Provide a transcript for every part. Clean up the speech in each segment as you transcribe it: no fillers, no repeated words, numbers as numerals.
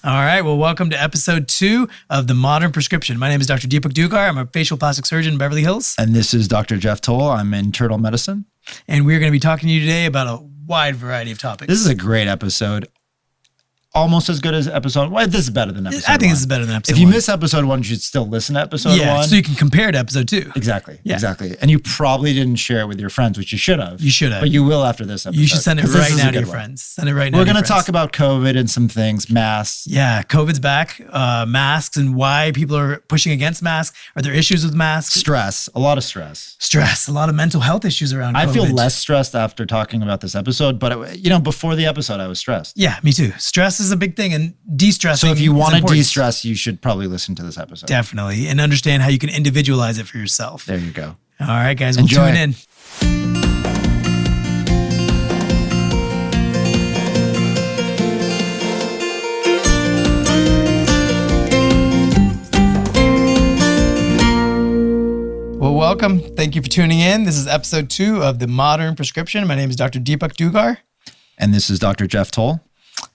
All right. Well, welcome to episode 2 of The Modern Prescription. My name is Dr. Djokovic. I'm a facial plastic surgeon in Beverly Hills. And this is Dr. Jeff Toll. I'm in internal medicine. And we're going to be talking to you today about a wide variety of topics. This is a great episode. Almost as good as episode 1. This is better than episode 1. I think this is better than episode 1. If you miss episode 1, you should still listen to episode 1. So you can compare to episode 2. Exactly. And you probably didn't share it with your friends, which you should have. You should have. But you will after this episode. You should send it right now to your friends. Send it right now. We're going to talk about COVID and some things, masks. Yeah, COVID's back, masks and why people are pushing against masks. Are there issues with masks? Stress, a lot of stress. A lot of mental health issues around COVID. I feel less stressed after talking about this episode, but before the episode, I was stressed. Yeah, me too. Stress is a big thing, and de-stressing. So if you want to de-stress, you should probably listen to this episode. Definitely, and understand how you can individualize it for yourself. There you go. All right, guys, we'll Enjoy. tune in. Well, welcome. Thank you for tuning in. This is episode 2 of The Modern Prescription. My name is Dr. Deepak Dugar. And this is Dr. Jeff Toll.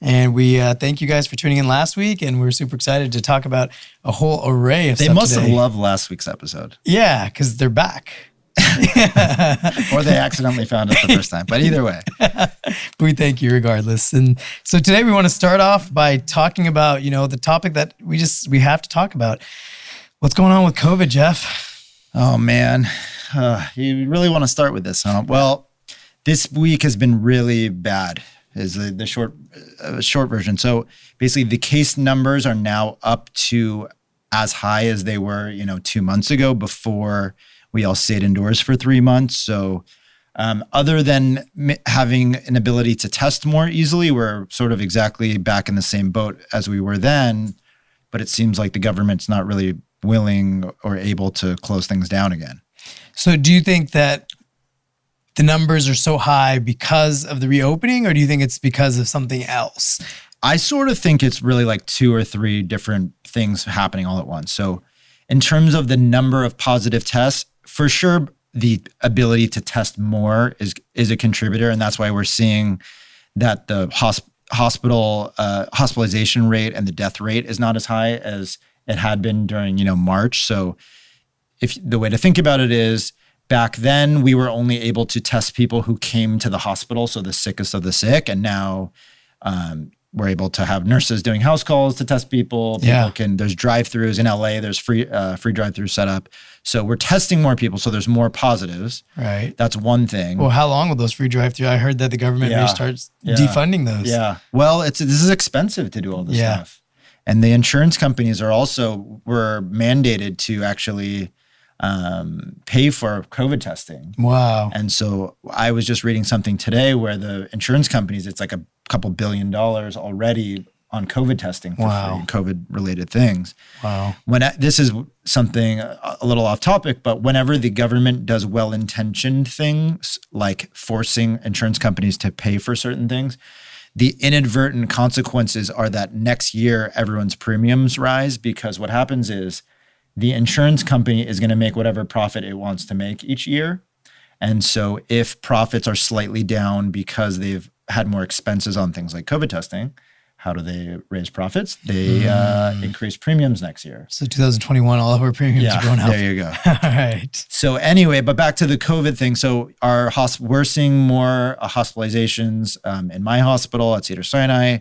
And we thank you guys for tuning in last week. And we're super excited to talk about a whole array of stuff They must today. have loved last week's episode. Yeah, because they're back. Or they accidentally found us the first time. But either way. We thank you regardless. And so today we want to start off by talking about, the topic that we have to talk about. What's going on with COVID, Jeff? Oh, man. You really want to start with this, huh? Well, this week has been really bad is the short version. So basically the case numbers are now up to as high as they were, 2 months ago before we all stayed indoors for 3 months. So other than having an ability to test more easily, we're sort of exactly back in the same boat as we were then. But it seems like the government's not really willing or able to close things down again. So do you think that the numbers are so high because of the reopening, or do you think it's because of something else? I sort of think it's really like 2 or 3 different things happening all at once. So in terms of the number of positive tests, for sure, the ability to test more is a contributor. And that's why we're seeing that the hospitalization rate and the death rate is not as high as it had been during, March. So if the way to think about it is back then we were only able to test people who came to the hospital. So the sickest of the sick. And now we're able to have nurses doing house calls to test people. There's drive-throughs in LA. There's free drive-through set up. So we're testing more people. So there's more positives. Right. That's one thing. Well, how long will those free drive-through? I heard that the government may start defunding those. Yeah. Well, this is expensive to do all this stuff. And the insurance companies were mandated to actually pay for COVID testing. Wow. And so I was just reading something today where the insurance companies, it's like a couple $1 billion already on COVID testing for free, COVID-related things. Wow. This is something a little off topic, but whenever the government does well-intentioned things, like forcing insurance companies to pay for certain things, the inadvertent consequences are that next year everyone's premiums rise, because what happens is the insurance company is going to make whatever profit it wants to make each year. And so if profits are slightly down because they've had more expenses on things like COVID testing, how do they raise profits? They increase premiums next year. So 2021, all of our premiums are going up. There you go. All right. So anyway, but back to the COVID thing. So we're seeing more hospitalizations in my hospital at Cedars-Sinai.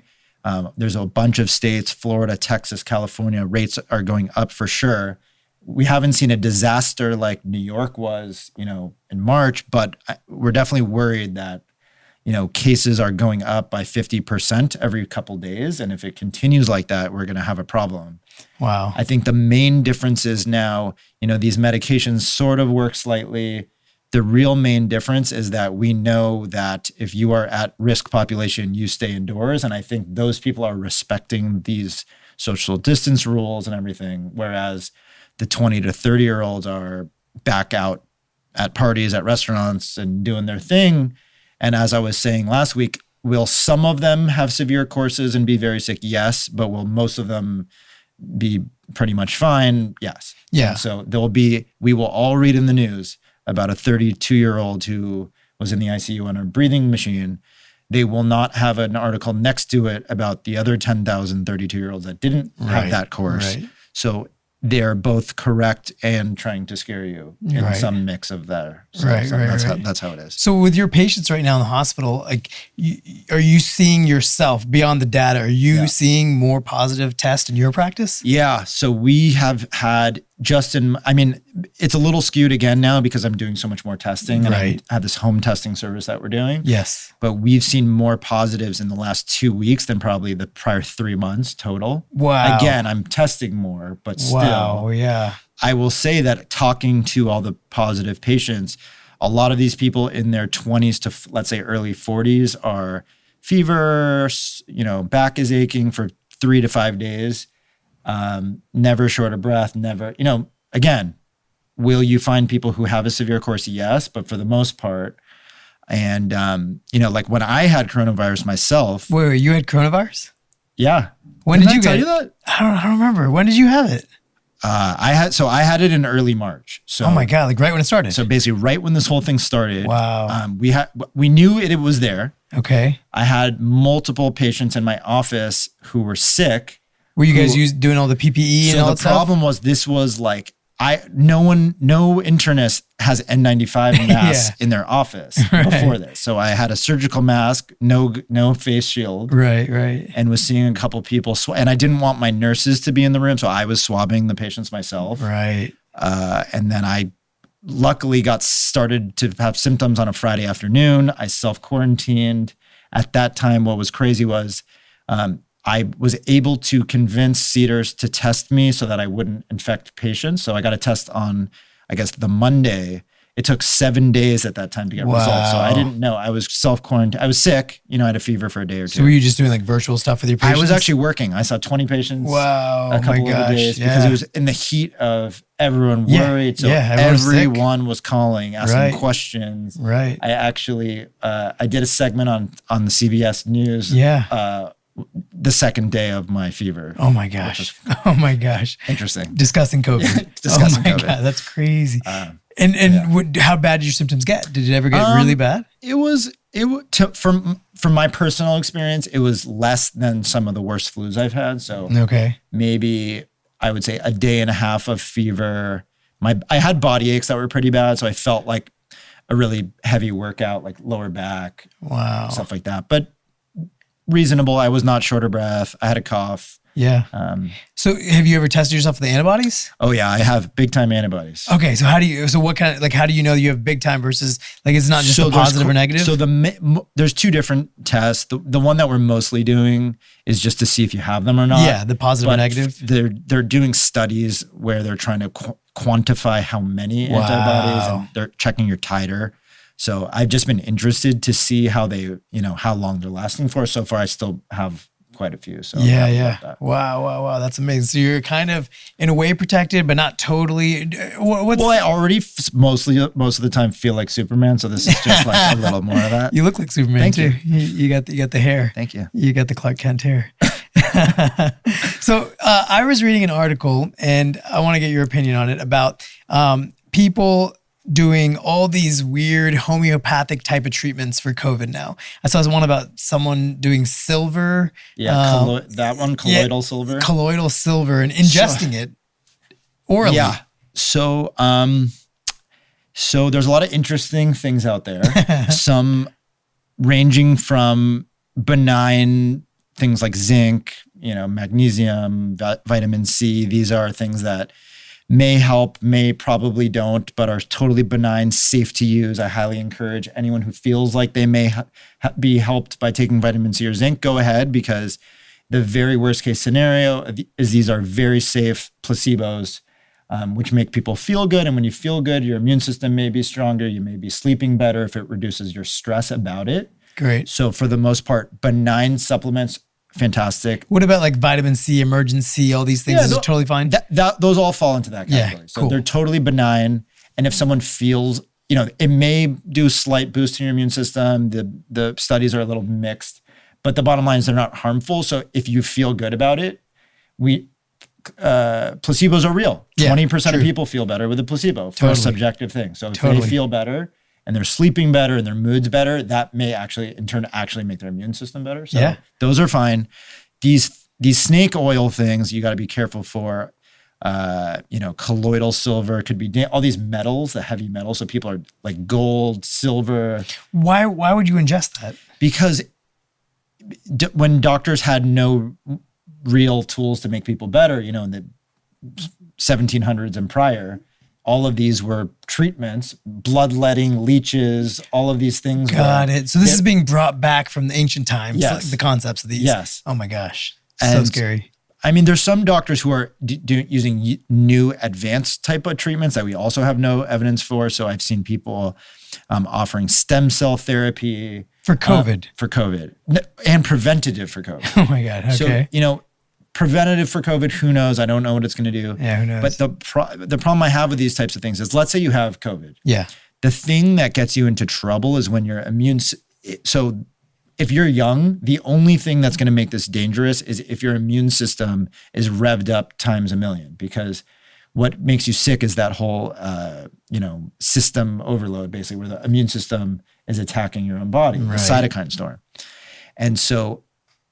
There's a bunch of states, Florida, Texas, California, rates are going up for sure. We haven't seen a disaster like New York was, in March, but we're definitely worried that, cases are going up by 50% every couple days. And if it continues like that, we're going to have a problem. Wow. I think the main difference is now, these medications sort of work slightly. The real main difference is that we know that if you are at risk population, you stay indoors. And I think those people are respecting these social distance rules and everything. Whereas the 20 to 30-year-olds are back out at parties, at restaurants and doing their thing. And as I was saying last week, will some of them have severe courses and be very sick? Yes. But will most of them be pretty much fine? Yes. Yeah. And so we will all read in the news about a 32-year-old who was in the ICU on a breathing machine they will not have an article next to it about the other 10,000 32-year-olds that didn't have that course. Right. So they're both correct and trying to scare you in some mix of there. So, that's how it is. So with your patients right now in the hospital, like, are you seeing yourself beyond the data? Are you seeing more positive tests in your practice? Yeah. So we have had it's a little skewed again now because I'm doing so much more testing and I have this home testing service that we're doing. Yes. But we've seen more positives in the last 2 weeks than probably the prior 3 months total. Wow. Again, I'm testing more, but still. Wow, yeah. I will say that talking to all the positive patients, a lot of these people in their 20s to let's say early 40s are fever, back is aching for 3 to 5 days. Never short of breath, never, again, will you find people who have a severe course? Yes, but for the most part, and, like when I had coronavirus myself. Wait, you had coronavirus? Yeah. When did you tell get you that? I don't remember. When did you have it? I had it in early March. So, oh my God, like right when it started. So basically right when this whole thing started. Wow. We knew it was there. Okay. I had multiple patients in my office who were sick. Were you guys doing all the PPE and all that stuff? So the problem was this was like, no internist has N95 masks in their office before this. So I had a surgical mask, no face shield. Right. And was seeing a couple people. And I didn't want my nurses to be in the room. So I was swabbing the patients myself. Right. And then I luckily got started to have symptoms on a Friday afternoon. I self-quarantined. At that time, what was crazy was I was able to convince Cedars to test me so that I wouldn't infect patients. So I got a test on, I guess, the Monday. It took 7 days at that time to get results. So I didn't know. I was self-quarantined. I was sick. I had a fever for a day or two. So were you just doing like virtual stuff with your patients? I was actually working. I saw 20 patients a couple of days because it was in the heat of everyone worried. So everyone was calling, asking questions. Right. I actually, I did a segment on the CBS News. The second day of my fever. Oh my gosh. Interesting. Discussing COVID. Discussing COVID. God, that's crazy. How bad did your symptoms get? Did it ever get really bad? From my personal experience, it was less than some of the worst flus I've had. So maybe I would say a day and a half of fever. I had body aches that were pretty bad. So I felt like a really heavy workout, like lower back, stuff like that. But reasonable. I was not short of breath. I had a cough. Yeah. So have you ever tested yourself for the antibodies? Oh yeah, I have big time antibodies. Okay. So how do you know you have big time versus like, it's not just a positive or negative? So there's two different tests. The one that we're mostly doing is just to see if you have them or not. Yeah. The positive or negative. They're doing studies where they're trying to quantify how many antibodies and they're checking your titer. So I've just been interested to see how how long they're lasting for. So far, I still have quite a few. So Wow. That's amazing. So you're kind of in a way protected, but not totally. I already most of the time feel like Superman. So this is just like a little more of that. You look like Superman too. You got the hair. Thank you. You got the Clark Kent hair. So I was reading an article and I want to get your opinion on it about people doing all these weird homeopathic type of treatments for COVID now. I saw one about someone doing silver. Yeah, that one, colloidal silver. Colloidal silver and ingesting it orally. Yeah. So there's a lot of interesting things out there. Some ranging from benign things like zinc, magnesium, vitamin C. These are things that may help, probably don't, but are totally benign, safe to use. I highly encourage anyone who feels like they may be helped by taking vitamin C or zinc, go ahead, because the very worst case scenario is these are very safe placebos, which make people feel good. And when you feel good, your immune system may be stronger. You may be sleeping better if it reduces your stress about it. Great. So for the most part, benign supplements, fantastic. What about like vitamin C, emergency, all these things? Is it totally fine? Those all fall into that category. So they're totally benign. And if someone feels, it may do a slight boost in your immune system. The studies are a little mixed, but the bottom line is they're not harmful. So if you feel good about it, placebos are real. 20% of people feel better with a placebo for a subjective thing. So if they feel better, and they're sleeping better and their mood's better, that may actually in turn actually make their immune system better. So those are fine. These snake oil things you got to be careful for. Colloidal silver could be all these metals, the heavy metals. So people are like gold, silver. Why would you ingest that? Because when doctors had no real tools to make people better, in the 1700s and prior, all of these were treatments, bloodletting, leeches, all of these things. Got it. So this is being brought back from the ancient times, yes. like the concepts of these. Yes. Oh my gosh. So scary. I mean, there's some doctors who are using new advanced type of treatments that we also have no evidence for. So I've seen people offering stem cell therapy. For COVID. And preventative for COVID. Oh my God. Okay. So, preventative for COVID, who knows? I don't know what it's going to do. Yeah, who knows? But the problem I have with these types of things is, let's say you have COVID. Yeah. The thing that gets you into trouble is when your so if you're young, the only thing that's going to make this dangerous is if your immune system is revved up times a million, because what makes you sick is that whole, system overload, basically, where the immune system is attacking your own body, the cytokine storm. And so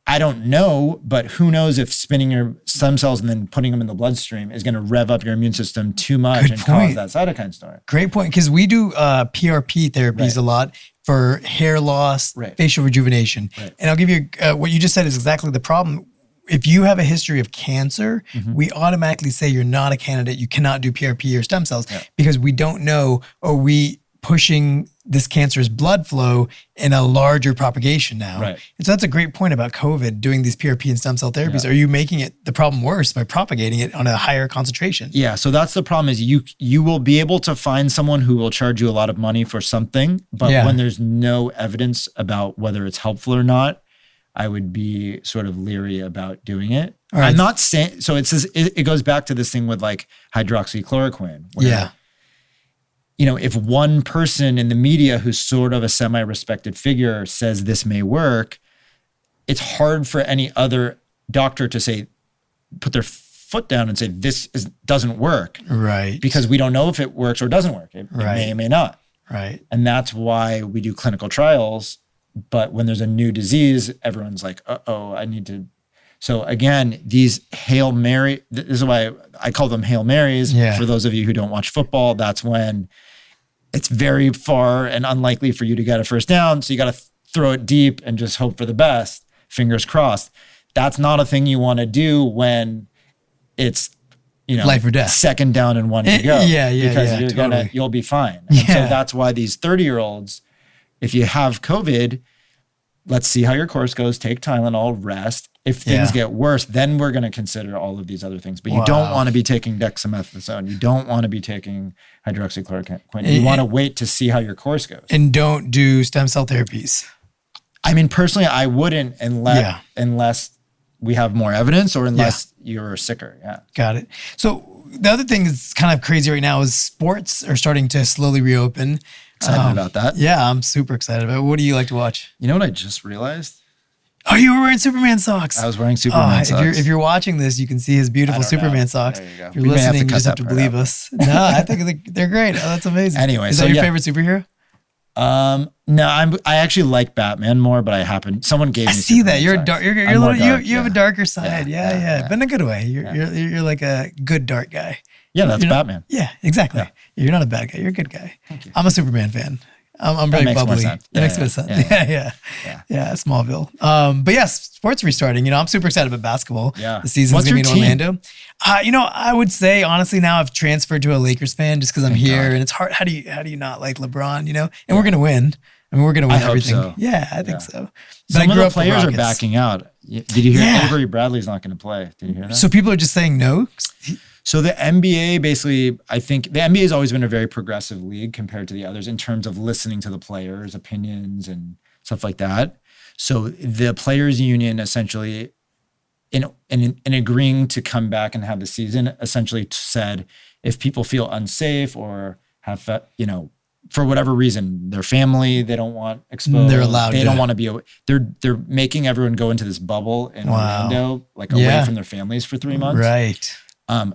I don't know, but who knows if spinning your stem cells and then putting them in the bloodstream is going to rev up your immune system too much cause that cytokine storm. Great point. Because we do PRP therapies a lot for hair loss, facial rejuvenation. Right. And I'll give you what you just said is exactly the problem. If you have a history of cancer, we automatically say you're not a candidate. You cannot do PRP or stem cells because we don't know, are we pushing this cancerous blood flow in a larger propagation now? Right. And so that's a great point about COVID, doing these PRP and stem cell therapies. Are you making the problem worse by propagating it on a higher concentration? Yeah. So that's the problem, is you will be able to find someone who will charge you a lot of money for something, but when there's no evidence about whether it's helpful or not, I would be sort of leery about doing it. Right. I'm not saying, so it goes back to this thing with like hydroxychloroquine. Where, if one person in the media who's sort of a semi-respected figure says this may work, it's hard for any other doctor to say, put their foot down and say, doesn't work. Right. Because we don't know if it works or doesn't work. It may or may not. Right. And that's why we do clinical trials. But when there's a new disease, everyone's like, I need to. So again, these Hail Mary, this is why I call them Hail Marys. Yeah. For those of you who don't watch football, that's when it's very far and unlikely for you to get a first down. So you got to throw it deep and just hope for the best, fingers crossed. That's not a thing you want to do when it's, life or death, second down and one to go. Because you'll be fine. And so that's why these 30-year-olds, if you have COVID, let's see how your course goes, take Tylenol, rest. If things get worse, then we're going to consider all of these other things. But you don't want to be taking dexamethasone. You don't want to be taking hydroxychloroquine. You want to wait to see how your course goes. And don't do stem cell therapies. I mean, personally, I wouldn't unless we have more evidence or unless you're sicker. Yeah. Got it. So the other thing that's kind of crazy right now is sports are starting to slowly reopen. Excited about that. Yeah, I'm super excited about it. What do you like to watch? You know what I just realized? Oh, you were wearing Superman socks. I was wearing Superman socks. If you're watching this, you can see his beautiful Superman socks. There you go. If you're listening, you just have to believe us. No, I think they're great. Oh, that's amazing. Anyway, is that your favorite superhero? No, I actually like Batman more, but someone gave me. I see that you're dark. You're a little. You have a darker side. Yeah. But in a good way. You're like a good dark guy. Yeah, that's Batman. Yeah, exactly. Yeah. You're not a bad guy. You're a good guy. Thank you. I'm a Superman fan. I'm very bubbly. It makes more sense. Yeah. Smallville. But yes, sports restarting. I'm super excited about basketball. Yeah. The season's going to be in Orlando. I would say honestly now I've transferred to a Lakers fan just because I'm here and it's hard. How do you not like LeBron? And we're going to win. I mean, we're going to win everything. So. Yeah, I think so. But some of the players are backing out. Did you hear Avery Bradley's not going to play? Did you hear that? So people are just saying no? So the NBA basically, I think the NBA has always been a very progressive league compared to the others in terms of listening to the players' opinions and stuff like that. So the players' union essentially, in agreeing to come back and have the season, essentially said if people feel unsafe or have, for whatever reason, their family, they don't want exposed. They're allowed. They don't want to be. They're making everyone go into this bubble in Orlando, like away from their families for 3 months. Right.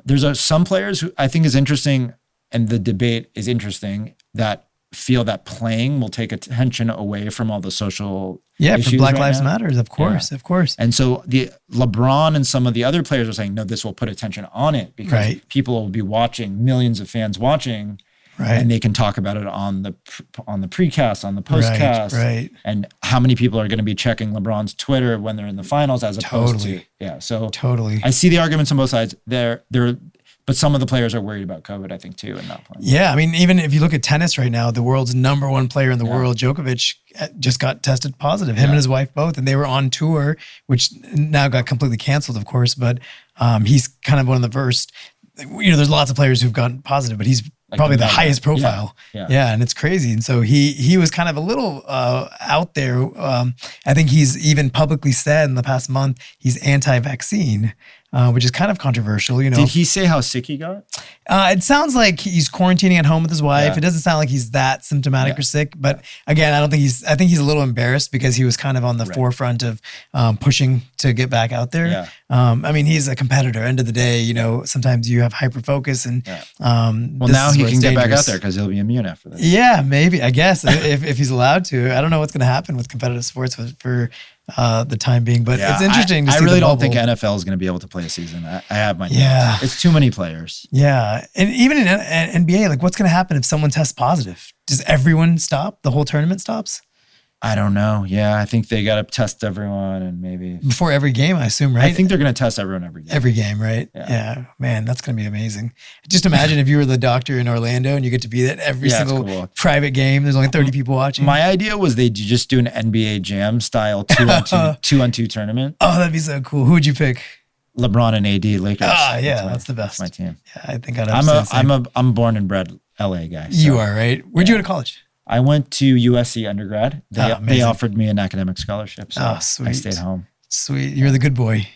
There's some players who I think is interesting, and the debate is interesting, that feel that playing will take attention away from all the social Yeah, issues for Black right Lives now. Matters, of course, of course. And so the LeBron and some of the other players are saying, no, this will put attention on it because people will be watching, millions of fans watching, and they can talk about it on the precast, on the postcast, and how many people are going to be checking LeBron's Twitter when they're in the finals as opposed to I see the arguments on both sides. But some of the players are worried about COVID, I think, too, and not playing. Yeah, I mean, even if you look at tennis right now, the world's number one player in the world, Djokovic, just got tested positive. Him and his wife both, and they were on tour, which now got completely canceled, of course. But he's kind of one of the first. There's lots of players who've gotten positive, but he's probably the highest profile. Yeah, and it's crazy. And so he was kind of a little out there. I think he's even publicly said in the past month he's anti-vaccine, which is kind of controversial. Did he say how sick he got? It sounds like he's quarantining at home with his wife. It doesn't sound like he's that symptomatic or sick. But again, I think he's a little embarrassed because he was kind of on the forefront of pushing to get back out there. I mean, he's a competitor. End of the day, sometimes you have hyper focus and now he can get back out there because he'll be immune after this. Yeah, maybe. I guess if he's allowed to. I don't know what's going to happen with competitive sports for the time being, but it's interesting to see. I really don't think NFL is going to be able to play a season. I have my doubts. It's too many players. Yeah, and even in NBA, like what's going to happen if someone tests positive? Does everyone stop? The whole tournament stops? I don't know. Yeah, I think they got to test everyone and maybe before every game, I assume, right? I think they're going to test everyone every game. Every game, right? Yeah. Man, that's going to be amazing. Just imagine if you were the doctor in Orlando and you get to be at every single private game. There's only 30 people watching. My idea was they just do an NBA Jam style 2-on-2 tournament. Oh, that'd be so cool. Who would you pick? LeBron and AD Lakers. That's the best. That's my team. Yeah, I think I'm born and bred LA guy. So. You are, right? Where'd you go to college? I went to USC undergrad. They offered me an academic scholarship, so sweet. I stayed home. Sweet. You're the good boy.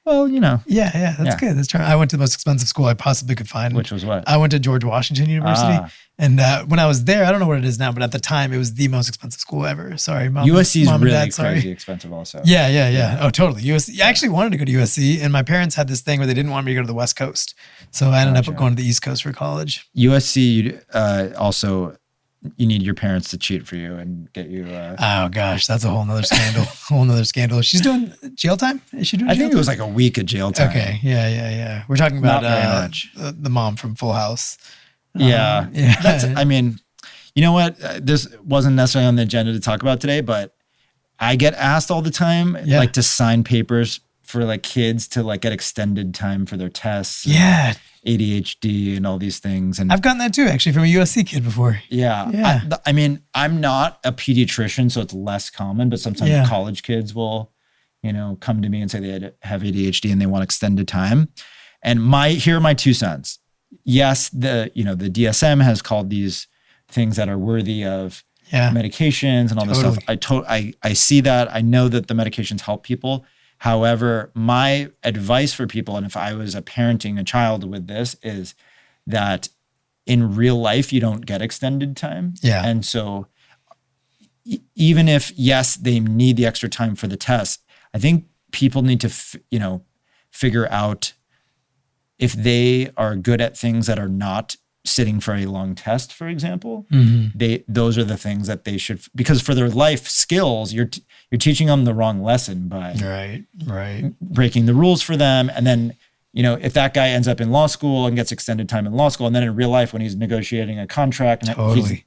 Well, Yeah, that's good. That's true. I went to the most expensive school I possibly could find. Which was what? I went to George Washington University. And when I was there, I don't know what it is now, but at the time, it was the most expensive school ever. Sorry, Mom. USC is really Dad, crazy expensive also. Yeah. Oh, totally. USC. I actually wanted to go to USC, and my parents had this thing where they didn't want me to go to the West Coast. So I ended up going to the East Coast for college. USC also... You need your parents to cheat for you and get you. Oh gosh, that's a whole nother scandal. She's doing jail time. Is she doing? I think it was like a week of jail time. Okay, yeah. We're talking about the mom from Full House. Yeah. That's. I mean, you know what? This wasn't necessarily on the agenda to talk about today, but I get asked all the time, like to sign papers for like kids to like get extended time for their tests. Yeah. ADHD and all these things. And I've gotten that too, actually, from a USC kid before. Yeah. I mean, I'm not a pediatrician, so it's less common, but sometimes college kids will, come to me and say they have ADHD and they want extended time. And here are my 2 cents. Yes, the DSM has called these things that are worthy of medications and all this stuff. I see that. I know that the medications help people. However, my advice for people, and if I was parenting a child with this, is that in real life, you don't get extended time. Yeah. And so even if, yes, they need the extra time for the test, I think people need to, figure out if they are good at things that are not sitting for a long test, for example, those are the things that they should, because for their life skills, you're teaching them the wrong lesson by breaking the rules for them. And then, if that guy ends up in law school and gets extended time in law school, and then in real life, when he's negotiating a contract,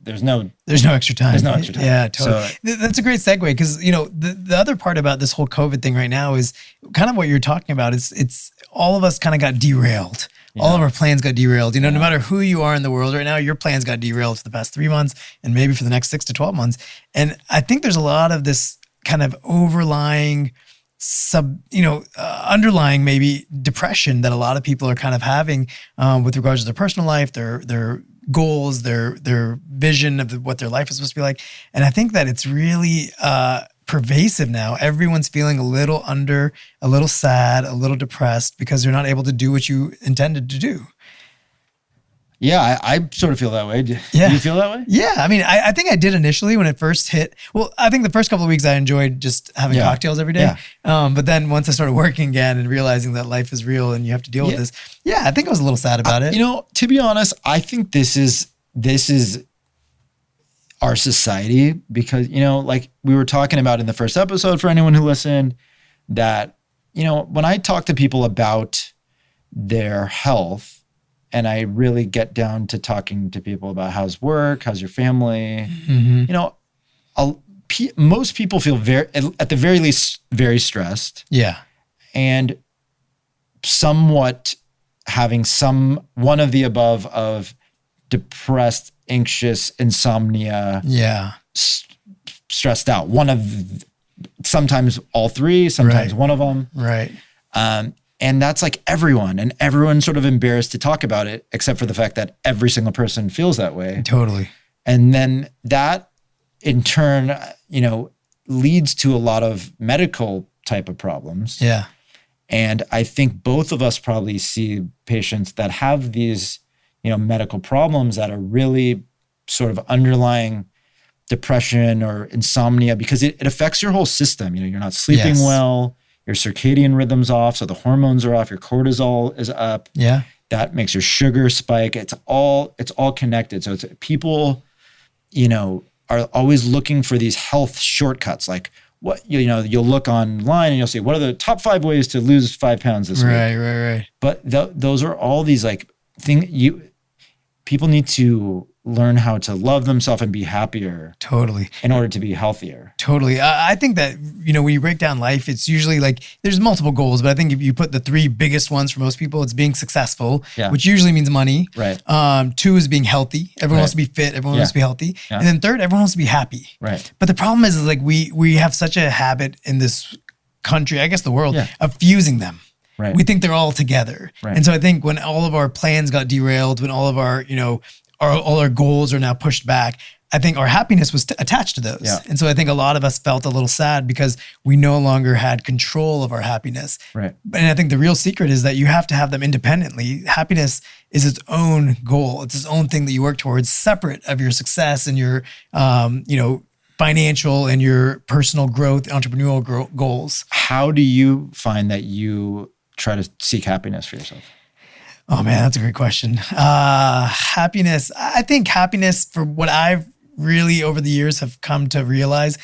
there's no extra time. Yeah, totally. So, that's a great segue because, the other part about this whole COVID thing right now is kind of what you're talking about. It's all of us kind of got derailed. All of our plans got derailed. No matter who you are in the world right now, your plans got derailed for the past 3 months and maybe for the next 6 to 12 months. And I think there's a lot of this kind of overlying underlying maybe depression that a lot of people are kind of having with regards to their personal life, their goals, their vision of what their life is supposed to be like. And I think that it's really pervasive now. Everyone's feeling a little a little sad, a little depressed because they're not able to do what you intended to do. Yeah, I sort of feel that way. Do you feel that way? Yeah, I mean, I think I did initially when it first hit. Well, I think the first couple of weeks I enjoyed just having cocktails every day. But then once I started working again and realizing that life is real and you have to deal with this, I think I was a little sad about it. To be honest, I think this is our society, because, like we were talking about in the first episode for anyone who listened, that, when I talk to people about their health, and I really get down to talking to people about how's work, how's your family, most people feel at the very least, very stressed. Yeah. And somewhat having one of the above of depressed, anxious, insomnia. Yeah. Stressed out. Sometimes all three, sometimes one of them. Right. And that's like everyone, and everyone's sort of embarrassed to talk about it, except for the fact that every single person feels that way. Totally. And then that in turn, leads to a lot of medical type of problems. Yeah. And I think both of us probably see patients that have these, medical problems that are really sort of underlying depression or insomnia, because it affects your whole system. You're not sleeping well, your circadian rhythm's off, so the hormones are off, your cortisol is up. Yeah. That makes your sugar spike. It's all connected. So people, are always looking for these health shortcuts. Like what, you'll look online and you'll see, what are the top 5 ways to lose 5 pounds this week? Right. But those are all these like people need to learn how to love themselves and be happier. Totally. In order to be healthier. Totally. I think that, when you break down life, it's usually like there's multiple goals, but I think if you put the 3 biggest ones for most people, it's being successful, which usually means money. Right. 2 is being healthy. Everyone wants to be fit. Everyone wants to be healthy. Yeah. And then 3rd, everyone wants to be happy. Right. But the problem is like we have such a habit in this country, I guess the world, of fusing them. Right. We think they're all together. Right. And so I think when all of our plans got derailed, when all of our, all our goals are now pushed back, I think our happiness was attached to those. Yeah. And so I think a lot of us felt a little sad because we no longer had control of our happiness. Right. And I think the real secret is that you have to have them independently. Happiness is its own goal. It's its own thing that you work towards, separate of your success and your, financial and your personal growth, entrepreneurial goals. How do you find that you try to seek happiness for yourself? Oh man, that's a great question. Happiness. I think happiness, for what I've really over the years have come to realize,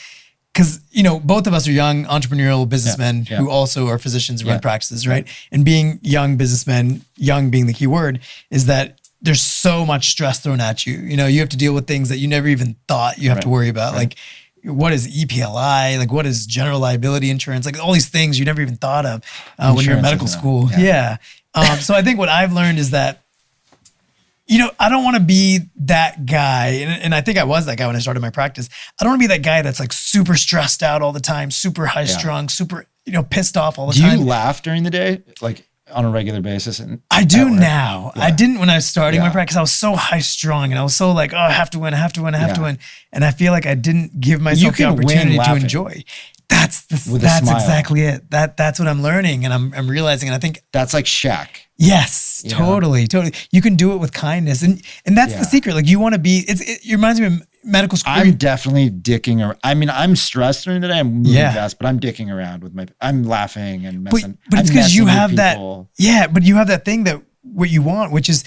because, both of us are young entrepreneurial businessmen who also are physicians and run practices, right? And being young businessmen, young being the key word, is that there's so much stress thrown at you. You have to deal with things that you never even thought you have to worry about. Like, what is EPLI? Like, what is general liability insurance? Like all these things you never even thought of when you're in medical school. Yeah. So I think what I've learned is that, I don't want to be that guy. And I think I was that guy when I started my practice. I don't want to be that guy that's like super stressed out all the time, super high strung, super, pissed off all the time. Do you laugh during the day? Like on a regular basis? And I do now. I didn't when I was starting my practice. I was so high strung and I was so like, oh, I have to win. to win. And I feel like I didn't give myself the opportunity to enjoy. That's exactly it. That's what I'm learning and I'm realizing. And I think that's like Shaq. Yes, totally. You can do it with kindness. And that's the secret. Like you want to be, it reminds me of medical school. I'm definitely dicking around. I mean, I'm stressed during the day. I'm moving fast, but I'm dicking around I'm laughing and messing. But it's because you have that. Yeah, but you have that thing that what you want, which is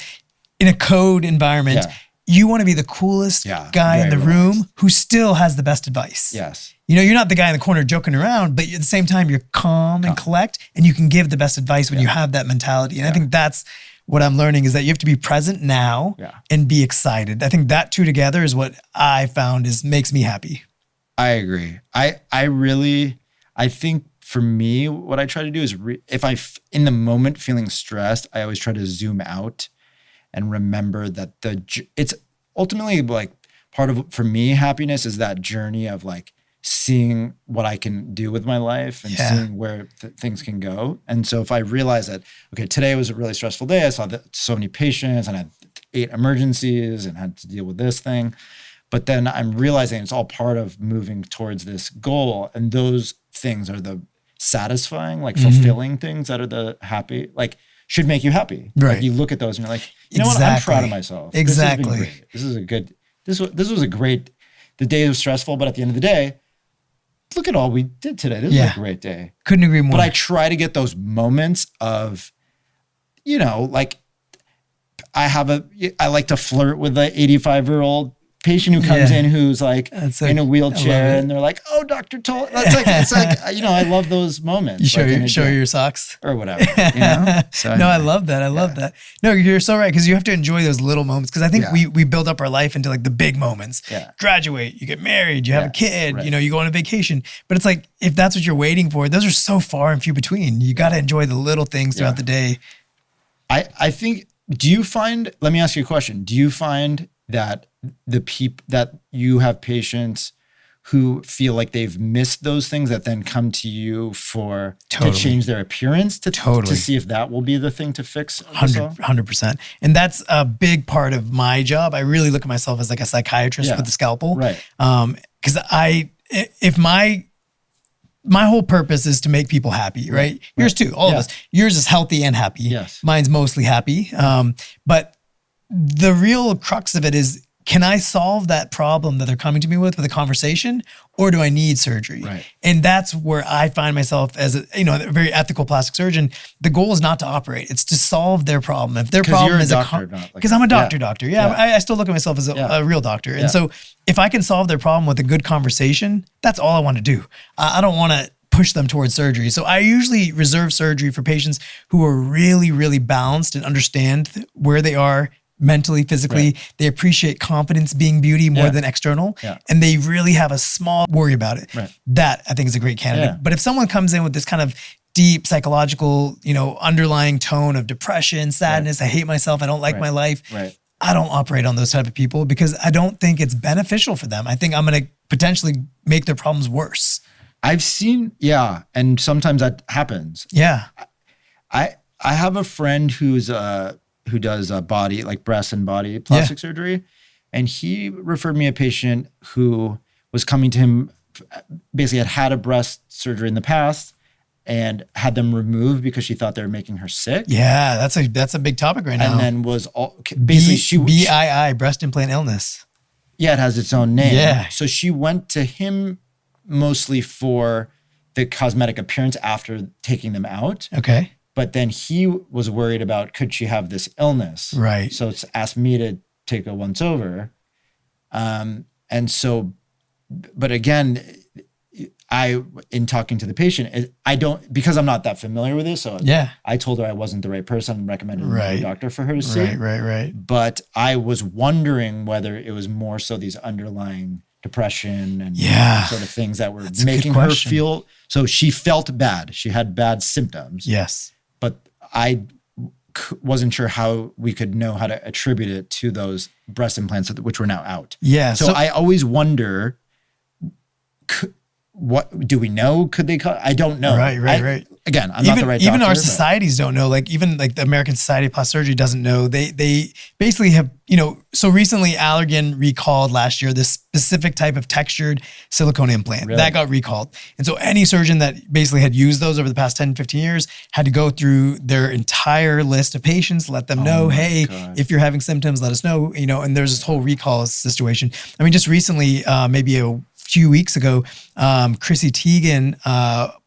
in a code environment, you want to be the coolest guy in the room who still has the best advice. Yes. You're not the guy in the corner joking around, but at the same time, you're calm and collect, and you can give the best advice when you have that mentality. And I think that's what I'm learning, is that you have to be present now and be excited. I think that 2 together is what I found makes me happy. I agree. I think for me, what I try to do is if in the moment feeling stressed, I always try to zoom out and remember that it's ultimately like part of, for me, happiness is that journey of like seeing what I can do with my life and seeing where things can go. And so if I realize that, okay, today was a really stressful day, I saw so many patients and I had 8 emergencies and had to deal with this thing. But then I'm realizing it's all part of moving towards this goal. And those things are the satisfying, like fulfilling things that are the happy, like should make you happy. Right. Like you look at those and you're like, you know what? I'm proud of myself. Exactly. This was a great, the day was stressful, but at the end of the day, look at all we did today. This was a great day. Couldn't agree more. But I try to get those moments of, like I like to flirt with the 85-year-old patient who comes in who's like That's in a I wheelchair love it. and they're like, "Oh, Doctor told." It's like I love those moments. You show like, show your socks or whatever. So no, I love that. I love that. No, you're so right, because you have to enjoy those little moments. Because I think we build up our life into like the big moments. Yeah. Graduate, you get married, you have a kid, right. you go on a vacation. But it's like, if that's what you're waiting for, those are so far and few between. You got to enjoy the little things throughout the day. I think. Do you find? Let me ask you a question. Do you find that that you have patients who feel like they've missed those things that then come to you to change their appearance to see if that will be the thing to fix? 100%. And that's a big part of my job. I really look at myself as like a psychiatrist with a scalpel. Right. Because if my whole purpose is to make people happy, right? Yours too, all of us. Yours is healthy and happy. Yes. Mine's mostly happy. But the real crux of it is, can I solve that problem that they're coming to me with a conversation, or do I need surgery? Right. And that's where I find myself as a very ethical plastic surgeon. The goal is not to operate; it's to solve their problem. If their problem is because I'm a doctor. I still look at myself as a real doctor, and so if I can solve their problem with a good conversation, that's all I want to do. I don't want to push them towards surgery. So I usually reserve surgery for patients who are really, really balanced and understand where they are mentally, physically. Right. They appreciate confidence being beauty more than external. Yeah. And they really have a small worry about it. Right. That I think is a great candidate. Yeah. But if someone comes in with this kind of deep psychological, underlying tone of depression, sadness, I hate myself, I don't like my life. Right. I don't operate on those type of people, because I don't think it's beneficial for them. I think I'm going to potentially make their problems worse. I've seen, and sometimes that happens. Yeah. I have a friend who does body, like breast and body plastic surgery. And he referred me a patient who was coming to him, basically had a breast surgery in the past and had them removed because she thought they were making her sick. Yeah, that's a big topic right now. And then was basically BII, breast implant illness. Yeah, it has its own name. Yeah. So she went to him mostly for the cosmetic appearance after taking them out. Okay. But then he was worried about, could she have this illness? Right. So it's asked me to take a once over. And so, but again, in talking to the patient, because I'm not that familiar with this. So I told her I wasn't the right person and recommended a doctor for her to see. Right. But I was wondering whether it was more so these underlying depression and sort of things that were making her feel. So she felt bad. She had bad symptoms. Yes. But I wasn't sure how we could know how to attribute it to those breast implants, which were now out. Yeah. So I always wonder, what do we know? Could they cut? I don't know. Right. Again, I'm not the right doctor. Even our societies don't know. Like even like the American Society of Plastic Surgery doesn't know. They basically have, so recently Allergan recalled last year this specific type of textured silicone implant that got recalled. And so any surgeon that basically had used those over the past 10, 15 years had to go through their entire list of patients, let them know, hey, if you're having symptoms, let us know, and there's this whole recall situation. I mean, just recently, maybe a few weeks ago, Chrissy Teigen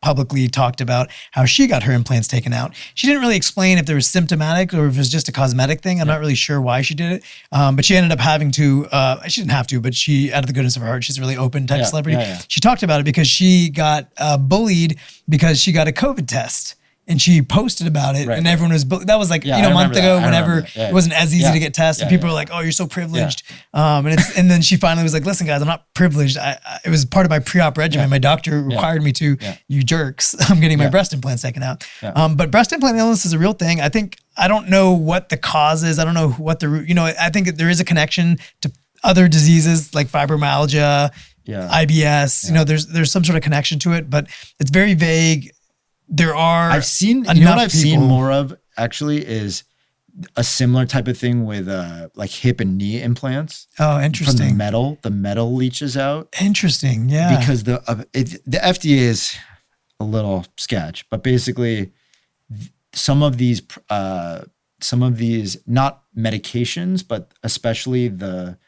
publicly talked about how she got her implants taken out. She didn't really explain if there was symptomatic or if it was just a cosmetic thing. I'm not really sure why she did it, but she ended up having to. She didn't have to, but she, out of the goodness of her heart, she's a really open type of celebrity. She talked about it because she got bullied because she got a COVID test. And she posted about it, and everyone was, that was like, a month ago, whenever it wasn't as easy to get tested. And people were like, oh, you're so privileged. And then she finally was like, listen, guys, I'm not privileged. It was part of my pre-op regimen. My doctor required me to, you jerks, I'm getting my breast implants taken out. But breast implant illness is a real thing. I don't know what the cause is. I don't know what the root, I think there is a connection to other diseases like fibromyalgia, IBS, there's some sort of connection to it, but it's very vague. I've seen more of actually is a similar type of thing with like hip and knee implants. Oh, interesting. From the metal leaches out. Interesting. Yeah. Because the FDA is a little sketch, but basically some of these not medications, but especially the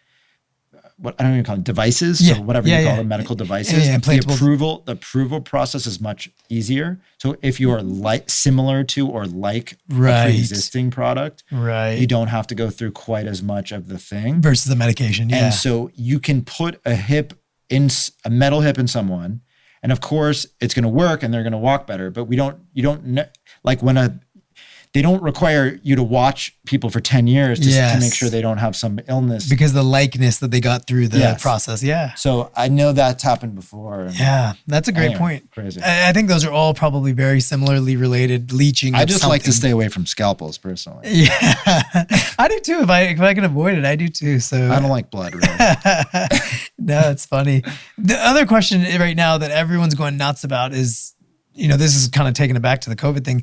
what I don't even call them devices. Yeah. So whatever you call them, medical devices. Yeah, the approval process is much easier. So if you are similar to or like a pre-existing product, you don't have to go through quite as much of the thing versus the medication. Yeah. And so you can put a metal hip in someone, and of course it's going to work and they're going to walk better. But you don't know, like they don't require you to watch people for 10 years to make sure they don't have some illness. Because the likeness that they got through the process. Yeah. So I know that's happened before. Yeah. That's a great point. Crazy. I think those are all probably very similarly related. Leeching. I just like to stay away from scalpels personally. Yeah. I do too. If I can avoid it, I do too. So I don't like blood really. No, it's funny. The other question right now that everyone's going nuts about is, this is kind of taking it back to the COVID thing.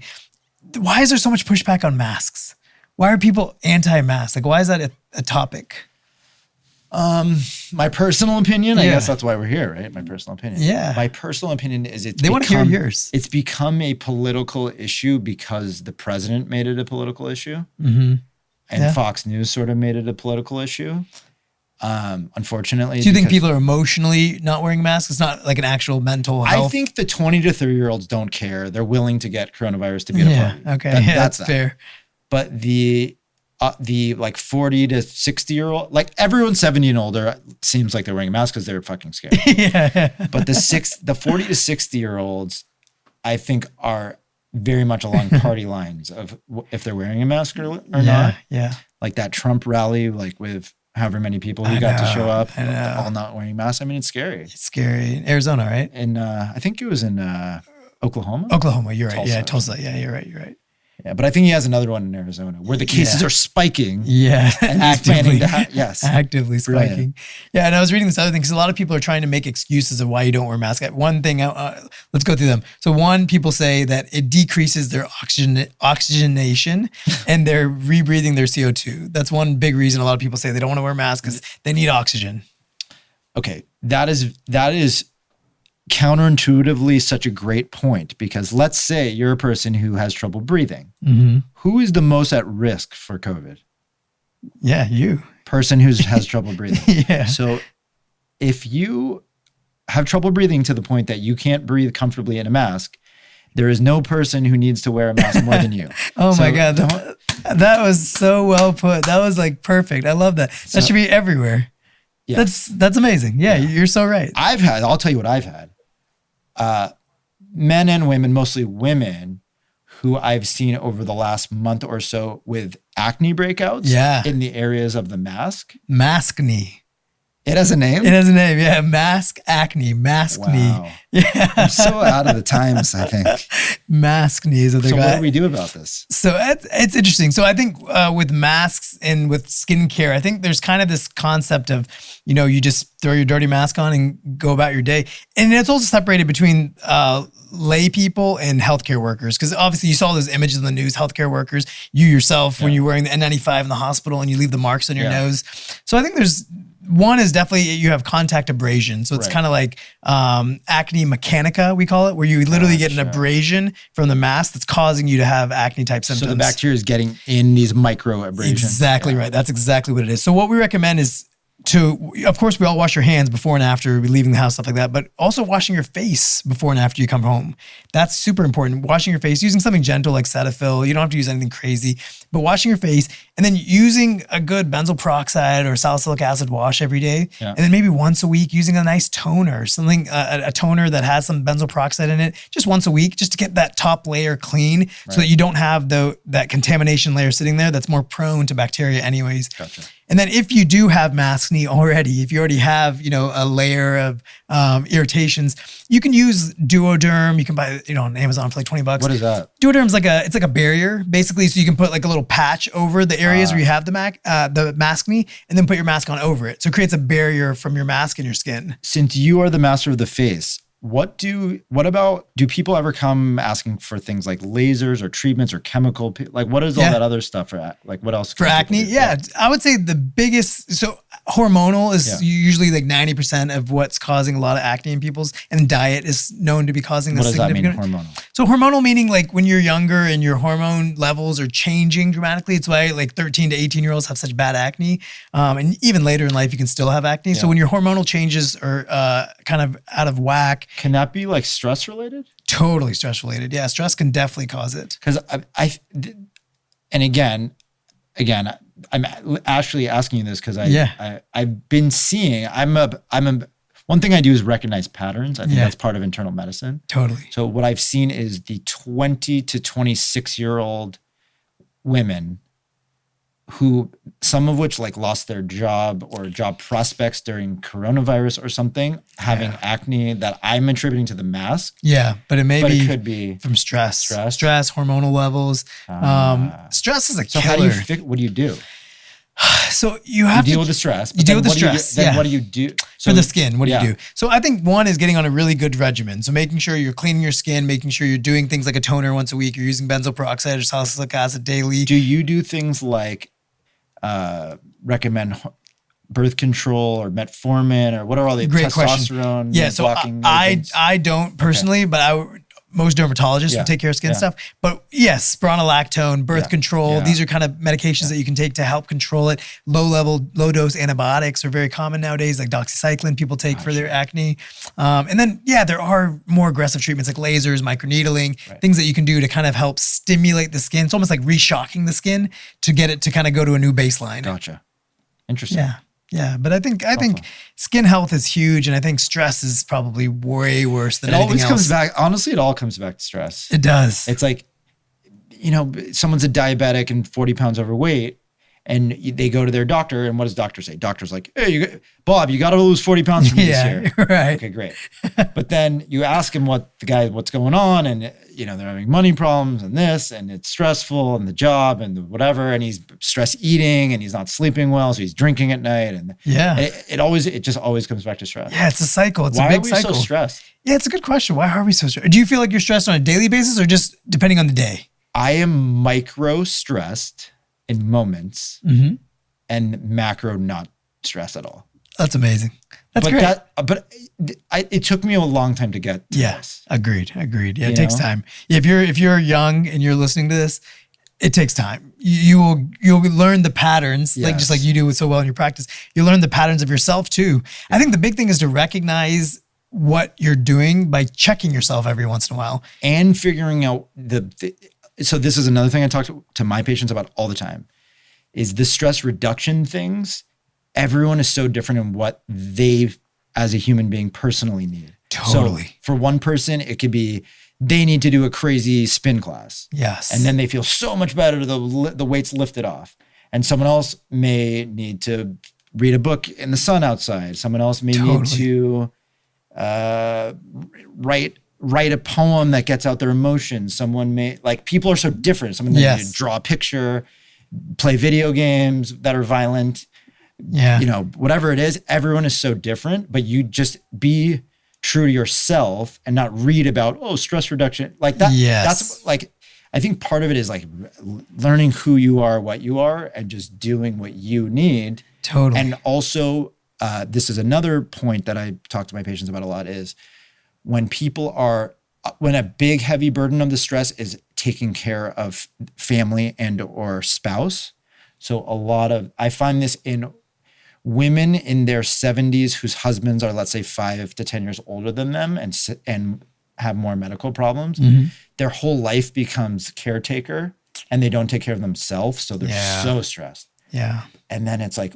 Why is there so much pushback on masks? Why are people anti-mask? Like, why is that a topic? My personal opinion, I guess that's why we're here, right? My personal opinion. Yeah. My personal opinion is they want to hear yours. It's become a political issue because the president made it a political issue. Mm-hmm. And Fox News sort of made it a political issue. Unfortunately. Do you think people are emotionally not wearing masks? It's not like an actual mental health? I think the 20 to 30-year-olds don't care. They're willing to get coronavirus to be at a party. Okay. That's fair. But the like 40 to 60-year-old, like everyone 70 and older seems like they're wearing a mask because they're fucking scared. But the 40 to 60-year-olds, I think are very much along party lines of if they're wearing a mask or not. Yeah. Like that Trump rally, like with however many people who got to show up, all not wearing masks. I mean, it's scary. It's scary. Arizona, right? And I think it was in Oklahoma. Oklahoma, you're right. Yeah, Tulsa. Yeah, you're right. Yeah, but I think he has another one in Arizona where the cases are spiking. Yeah, and actively. Actively spiking. Brilliant. Yeah, and I was reading this other thing because a lot of people are trying to make excuses of why you don't wear a mask. One thing, let's go through them. So one, people say that it decreases their oxygenation and they're rebreathing their CO2. That's one big reason a lot of people say they don't want to wear masks because they need oxygen. Okay, that is counterintuitively such a great point because let's say you're a person who has trouble breathing. Mm-hmm. Who is the most at risk for COVID? Yeah, you. Person who has trouble breathing. Yeah. So if you have trouble breathing to the point that you can't breathe comfortably in a mask, there is no person who needs to wear a mask more than you. My God. That was so well put. That was like perfect. I love that. That should be everywhere. Yeah. That's amazing. Yeah, you're so right. I'll tell you what I've had. Men and women, mostly women, who I've seen over the last month or so with acne breakouts in the areas of the mask. Maskne. It has a name? It has a name, yeah. Mask acne. Maskne. Wow. Yeah. I'm so out of the times, I think. Maskne is what they got. So what do we do about this? So it's interesting. So I think with masks and with skincare, I think there's kind of this concept of, you just throw your dirty mask on and go about your day. And it's also separated between lay people and healthcare workers. Because obviously you saw those images in the news, healthcare workers, you yourself, when you're wearing the N95 in the hospital and you leave the marks on your nose. So I think one is definitely you have contact abrasion. So it's kind of like acne mechanica, we call it, where you literally get an abrasion from the mask that's causing you to have acne type symptoms. So the bacteria is getting in these micro abrasions. Exactly right. That's exactly what it is. So what we recommend is of course, we all wash your hands before and after leaving the house, stuff like that, but also washing your face before and after you come home. That's super important. Washing your face, using something gentle like Cetaphil. You don't have to use anything crazy, but washing your face and then using a good benzoyl peroxide or salicylic acid wash every day. Yeah. And then maybe once a week using a nice toner, something, a toner that has some benzoyl peroxide in it, just once a week, just to get that top layer clean so that you don't have that contamination layer sitting there that's more prone to bacteria anyways. Gotcha. And then if you do have maskne already, if you already have, a layer of irritations, you can use Duoderm. You can buy, on Amazon for like $20. What is that? Duoderm's it's like a barrier, basically. So you can put like a little patch over the areas where you have the maskne and then put your mask on over it. So it creates a barrier from your mask and your skin. Since you are the master of the face, what about, do people ever come asking for things like lasers or treatments or chemical, like what is all that other stuff for, like what else? For acne? Yeah. I would say the biggest, so hormonal is usually like 90% of what's causing a lot of acne in people's, and diet is known to be causing this. What does that mean, hormonal? So hormonal meaning like when you're younger and your hormone levels are changing dramatically. It's why like 13 to 18-year-olds have such bad acne. And even later in life, you can still have acne. So when your hormonal changes are kind of out of whack. Can that be like stress related? Totally stress related. Yeah, stress can definitely cause it. Because and again, I'm actually asking you this because I've been seeing. One thing I do is recognize patterns. I think that's part of internal medicine. Totally. So what I've seen is the 20 to 26-year-old women who, some of which like lost their job or job prospects during coronavirus or something, having acne that I'm attributing to the mask. Yeah, but it could be from stress, hormonal levels. Stress is a killer. So how do you what do you do? So you have to deal with the stress. You deal with the stress. Then what do you do? So, for the skin, what do you do? So I think one is getting on a really good regimen. So making sure you're cleaning your skin, making sure you're doing things like a toner once a week, you're using benzoyl peroxide or salicylic acid daily. Do you do things like recommend birth control or metformin or what are all the testosterone? Yeah, so I don't personally, but most dermatologists would take care of skin stuff. But yes, spironolactone, birth control, these are kind of medications that you can take to help control it. Low dose antibiotics are very common nowadays, like doxycycline people take for their acne. And then, there are more aggressive treatments like lasers, microneedling, things that you can do to kind of help stimulate the skin. It's almost like reshocking the skin to get it to kind of go to a new baseline. Gotcha. Interesting. Yeah, but I think skin health is huge, and I think stress is probably way worse than anything else. It always comes back. Honestly, it all comes back to stress. It does. It's like, someone's a diabetic and 40 pounds overweight, and they go to their doctor, and what does doctor say? Doctor's like, hey, Bob, you got to lose 40 pounds for me this year. Right. Okay, great. But then you ask him what's going on, and they're having money problems and this, and it's stressful, and the job and the whatever, and he's stress eating, and he's not sleeping well, so he's drinking at night, and it just always comes back to stress. Yeah, it's a cycle. It's a big cycle. Why are we so stressed? Yeah, it's a good question. Why are we so stressed? Do you feel like you're stressed on a daily basis or just depending on the day? I am micro stressed in moments and macro not stressed at all. That's amazing. That's great. It took me a long time to get to this. Agreed. Yeah, it takes time. If you're young and you're listening to this, it takes time. You'll learn the patterns, just like you do so well in your practice. You'll learn the patterns of yourself too. I think the big thing is to recognize what you're doing by checking yourself every once in a while. And figuring out so this is another thing I talk to my patients about all the time, is the stress reduction things. Everyone is so different in what they, as a human being, personally need. Totally. So for one person, it could be they need to do a crazy spin class. Yes. And then they feel so much better, the weight's lifted off. And someone else may need to read a book in the sun outside. Someone else may need to write a poem that gets out their emotions. Someone may, people are so different. Someone may need to draw a picture, play video games that are violent. Yeah. Whatever it is, everyone is so different, but you just be true to yourself and not read about, stress reduction like that. Yes. That's I think part of it is learning who you are, what you are, and just doing what you need. Totally. And also, this is another point that I talk to my patients about a lot is when a big heavy burden of the stress is taking care of family and or spouse. So I find this in women in their 70s whose husbands are, let's say, 5 to 10 years older than them and have more medical problems. Their whole life becomes caretaker and they don't take care of themselves. So they're so stressed. Yeah. And then it's like,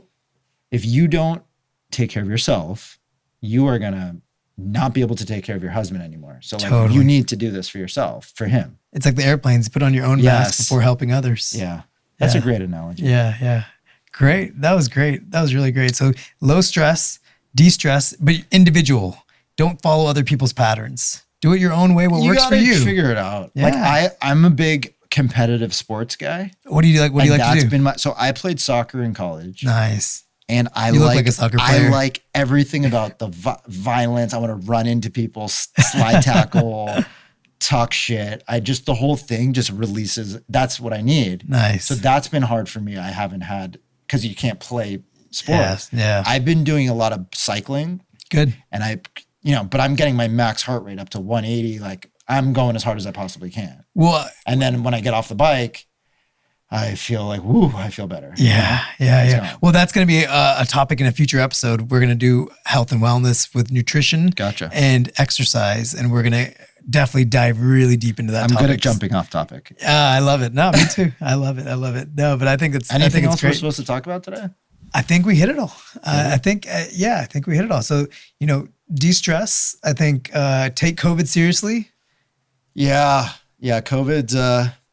if you don't take care of yourself, you are going to not be able to take care of your husband anymore. So you need to do this for yourself, for him. It's like the airplanes, put on your own mask before helping others. Yeah. That's a great analogy. Yeah. Great. That was great. That was really great. So low stress, de-stress, but individual. Don't follow other people's patterns. Do it your own way. What works for you. Figure it out. Yeah. I'm a big competitive sports guy. What do you like? What do you like to do? So I played soccer in college. Nice. And I You look like a soccer player. I like everything about the violence. I want to run into people, slide tackle, talk shit. The whole thing just releases. That's what I need. Nice. So that's been hard for me. I haven't had, because you can't play sports. Yeah. I've been doing a lot of cycling. Good. And but I'm getting my max heart rate up to 180. Like I'm going as hard as I possibly can. Well, and then when I get off the bike, I feel like, woo, I feel better. Yeah. Well, that's going to be a topic in a future episode. We're going to do health and wellness with nutrition. Gotcha. And exercise. And we're going to definitely dive really deep into that I'm topic. good at jumping off topic. I love it. No, me too. I love it. No, but I think it's Anything else great. we're supposed to talk about today? I think we hit it all. I think we hit it all. So, de-stress, I think, take COVID seriously. Yeah.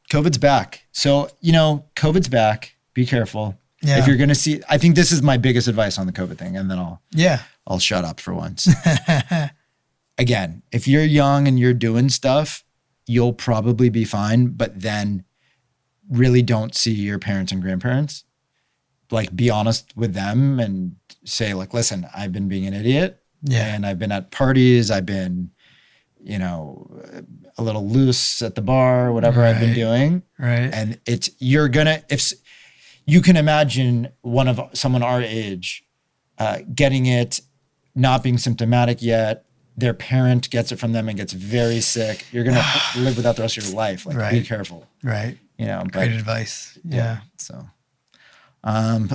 COVID's back. So, COVID's back. Be careful. Yeah. If you're going to see, I think this is my biggest advice on the COVID thing. And then I'll shut up for once. Again, if you're young and you're doing stuff, you'll probably be fine, but then really don't see your parents and grandparents. Like be honest with them and say like, listen, I've been being an idiot and I've been at parties. I've been, a little loose at the bar, whatever I've been doing. Right. And if you can imagine someone our age, getting it, not being symptomatic yet, their parent gets it from them and gets very sick. You're going to live with that the rest of your life. Like be careful. Right. Great advice. Yeah. So,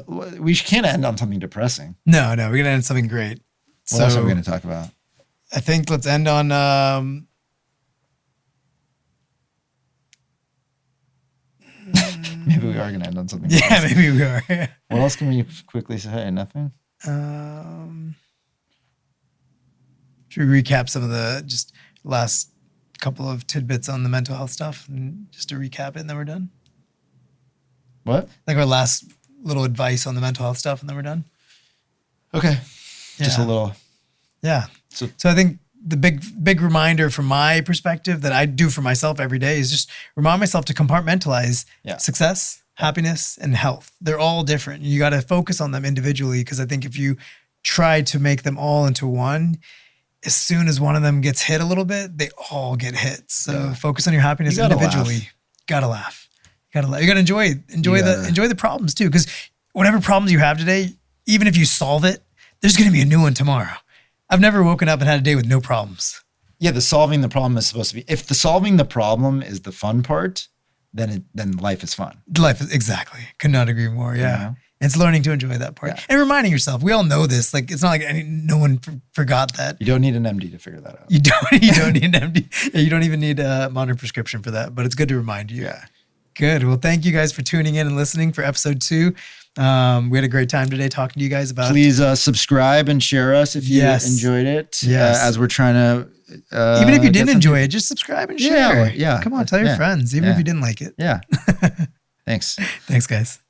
we can't end on something depressing. No, we're going to end on something great. What else are we going to talk about? I think let's end on, maybe we are going to end on something. Yeah, maybe we are. What else can we quickly say? Nothing? Should we recap some of the just last couple of tidbits on the mental health stuff and just to recap it and then we're done? What? Like our last little advice on the mental health stuff and then we're done? Okay. Just a little. Yeah. So I think the big reminder from my perspective that I do for myself every day is just remind myself to compartmentalize success, happiness, and health. They're all different. You got to focus on them individually because I think if you try to make them all into one, as soon as one of them gets hit a little bit, they all get hit. So focus on your happiness individually. Gotta laugh. You gotta enjoy the problems too. Because whatever problems you have today, even if you solve it, there's gonna be a new one tomorrow. I've never woken up and had a day with no problems. Yeah, the solving the problem is supposed to be. If the solving the problem is the fun part, then life is fun. Exactly. Could not agree more. Yeah. It's learning to enjoy that part and reminding yourself. We all know this. Like it's not like no one forgot that. You don't need an MD to figure that out. You don't need an MD. You don't even need a modern prescription for that. But it's good to remind you. Yeah. Good. Well, thank you guys for tuning in and listening for episode 2. We had a great time today talking to you guys about. Please subscribe and share us if you enjoyed it. As we're trying to. Even if you didn't enjoy it, just subscribe and share. Yeah. Come on, tell your friends, even if you didn't like it. Yeah. Thanks. Thanks, guys.